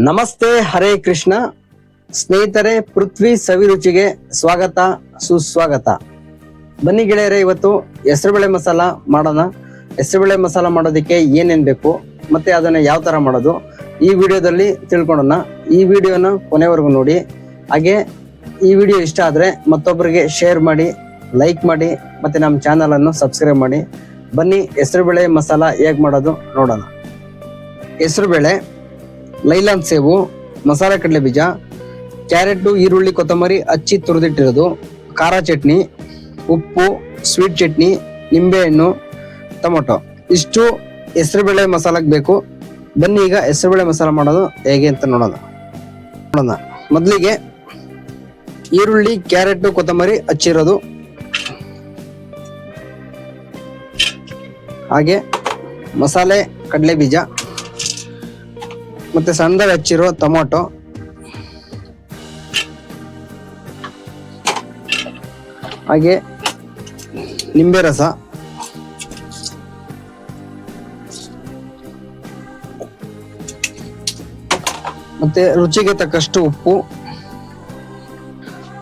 ನಮಸ್ತೆ, ಹರೇ ಕೃಷ್ಣ ಸ್ನೇಹಿತರೆ. ಪೃಥ್ವಿ ಸವಿರುಚಿಗೆ ಸ್ವಾಗತ, ಸುಸ್ವಾಗತ. ಬನ್ನಿ ಗೆಳೆಯರೆ, ಇವತ್ತು ಹೆಸರುಬೇಳೆ ಮಸಾಲ ಮಾಡೋಣ. ಹೆಸರುಬೇಳೆ ಮಸಾಲ ಮಾಡೋದಕ್ಕೆ ಏನೇನ್ ಬೇಕು ಮತ್ತೆ ಅದನ್ನ ಯಾವ ತರ ಮಾಡೋದು ಈ ವಿಡಿಯೋದಲ್ಲಿ ತಿಳ್ಕೊಳ್ಳೋಣ. ಈ ವಿಡಿಯೋನ ಕೊನೆವರೆಗೂ ನೋಡಿ. ಹಾಗೆ ಈ ವಿಡಿಯೋ ಇಷ್ಟ ಆದ್ರೆ ಮತ್ತೊಬ್ಬರಿಗೆ ಶೇರ್ ಮಾಡಿ, ಲೈಕ್ ಮಾಡಿ, ಮತ್ತೆ ನಮ್ಮ ಚಾನಲ್ ಅನ್ನು ಸಬ್ಸ್ಕ್ರೈಬ್ ಮಾಡಿ. ಬನ್ನಿ ಹೆಸರುಬೇಳೆ ಮಸಾಲ ಹೇಗ್ ಮಾಡೋದು ನೋಡೋಣ. ಹೆಸರುಬೇಳೆ, ಲೈಲಾನ್ ಸೇವು, ಮಸಾಲೆ ಕಡಲೆ ಬೀಜ, ಕ್ಯಾರೆಟ್, ಈರುಳ್ಳಿ, ಕೊತ್ತಂಬರಿ ಹಚ್ಚಿ ತುರಿದಿಟ್ಟಿರೋದು, ಖಾರ ಚಟ್ನಿ, ಉಪ್ಪು, ಸ್ವೀಟ್ ಚಟ್ನಿ, ನಿಂಬೆಹಣ್ಣು, ಟೊಮೊಟೊ. ಇಷ್ಟು ಹೆಸರುಬೇಳೆ ಮಸಾಲಕ್ಕೆ ಬೇಕು. ಬನ್ನಿ ಈಗ ಹೆಸರುಬೇಳೆ ಮಸಾಲ ಮಾಡೋದು ಹೇಗೆ ಅಂತ ನೋಡೋಣ. ಮೊದಲಿಗೆ ಈರುಳ್ಳಿ, ಕ್ಯಾರೆಟ್, ಕೊತ್ತಂಬರಿ ಹಚ್ಚಿರೋದು, ಹಾಗೆ ಮಸಾಲೆ ಕಡಲೆ ಬೀಜ, ಮತ್ತೆ ಸಣ್ಣದಾಗಿ ಹಚ್ಚಿರೋ ಟೊಮೊಟೊ, ಹಾಗೆ ನಿಂಬೆ ರಸ, ಮತ್ತೆ ರುಚಿಗೆ ತಕ್ಕಷ್ಟು ಉಪ್ಪು,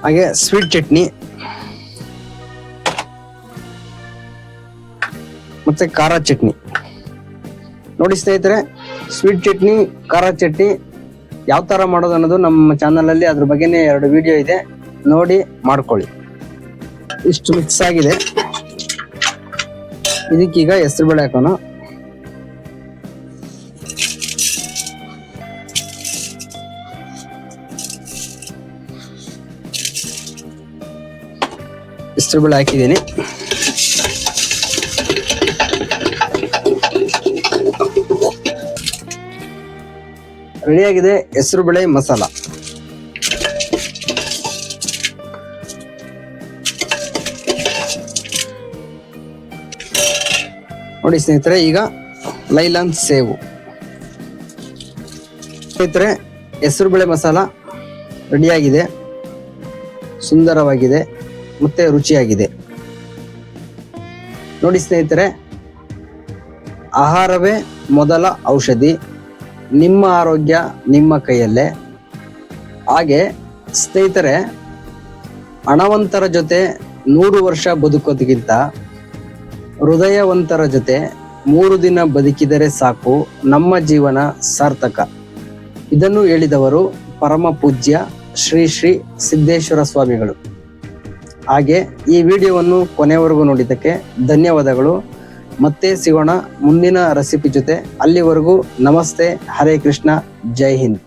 ಹಾಗೆ ಸ್ವೀಟ್ ಚಟ್ನಿ, ಮತ್ತೆ ಖಾರ ಚಟ್ನಿ. ನೋಡಿ ಸ್ನೇಹಿತರೆ, ಸ್ವೀಟ್ ಚಟ್ನಿ, ಖಾರ ಚಟ್ನಿ ಯಾವ ತರ ಮಾಡೋದು ಅನ್ನೋದು ನಮ್ಮ ಚಾನಲ್ ಅಲ್ಲಿ ಅದ್ರ ಬಗ್ಗೆನೇ 2 ವಿಡಿಯೋ ಇದೆ, ನೋಡಿ ಮಾಡ್ಕೊಳ್ಳಿ. ಇಷ್ಟು ಮಿಕ್ಸ್ ಆಗಿದೆ. ಇದಕ್ಕೀಗ ಹೆಸರುಬೇಳೆ ಹಾಕೋಣ. ಹೆಸರುಬೇಳೆ ಹಾಕಿದ್ದೀನಿ. ರೆಡಿಯಾಗಿದೆ ಹೆಸರುಬೇಳೆ ಮಸಾಲ. ನೋಡಿ ಸ್ನೇಹಿತರೆ, ಈಗ ಲೈಲಾನ್ ಸೇವು. ಸ್ನೇಹಿತರೆ, ಹೆಸರುಬೇಳೆ ಮಸಾಲ ರೆಡಿಯಾಗಿದೆ, ಸುಂದರವಾಗಿದೆ ಮತ್ತೆ ರುಚಿಯಾಗಿದೆ. ನೋಡಿ ಸ್ನೇಹಿತರೆ, ಆಹಾರವೇ ಮೊದಲ ಔಷಧಿ, ನಿಮ್ಮ ಆರೋಗ್ಯ ನಿಮ್ಮ ಕೈಯಲ್ಲೇ. ಹಾಗೆ ಸ್ನೇಹಿತರೆ, ಹಣವಂತರ ಜೊತೆ 100 ವರ್ಷ ಬದುಕೋದಕ್ಕಿಂತ ಹೃದಯವಂತರ ಜೊತೆ 3 ದಿನ ಬದುಕಿದರೆ ಸಾಕು, ನಮ್ಮ ಜೀವನ ಸಾರ್ಥಕ. ಇದನ್ನು ಹೇಳಿದವರು ಪರಮ ಪೂಜ್ಯ ಶ್ರೀ ಶ್ರೀ ಸಿದ್ದೇಶ್ವರ ಸ್ವಾಮಿಗಳು. ಹಾಗೆ ಈ ವಿಡಿಯೋವನ್ನು ಕೊನೆವರೆಗೂ ನೋಡಿದ್ದಕ್ಕೆ ಧನ್ಯವಾದಗಳು. ಮತ್ತೆ ಸಿಗೋಣ ಮುಂದಿನ ರೆಸಿಪಿ ಜೊತೆ. ಅಲ್ಲಿವರೆಗೂ ನಮಸ್ತೆ, ಹರೇ ಕೃಷ್ಣ, ಜೈ ಹಿಂದ್.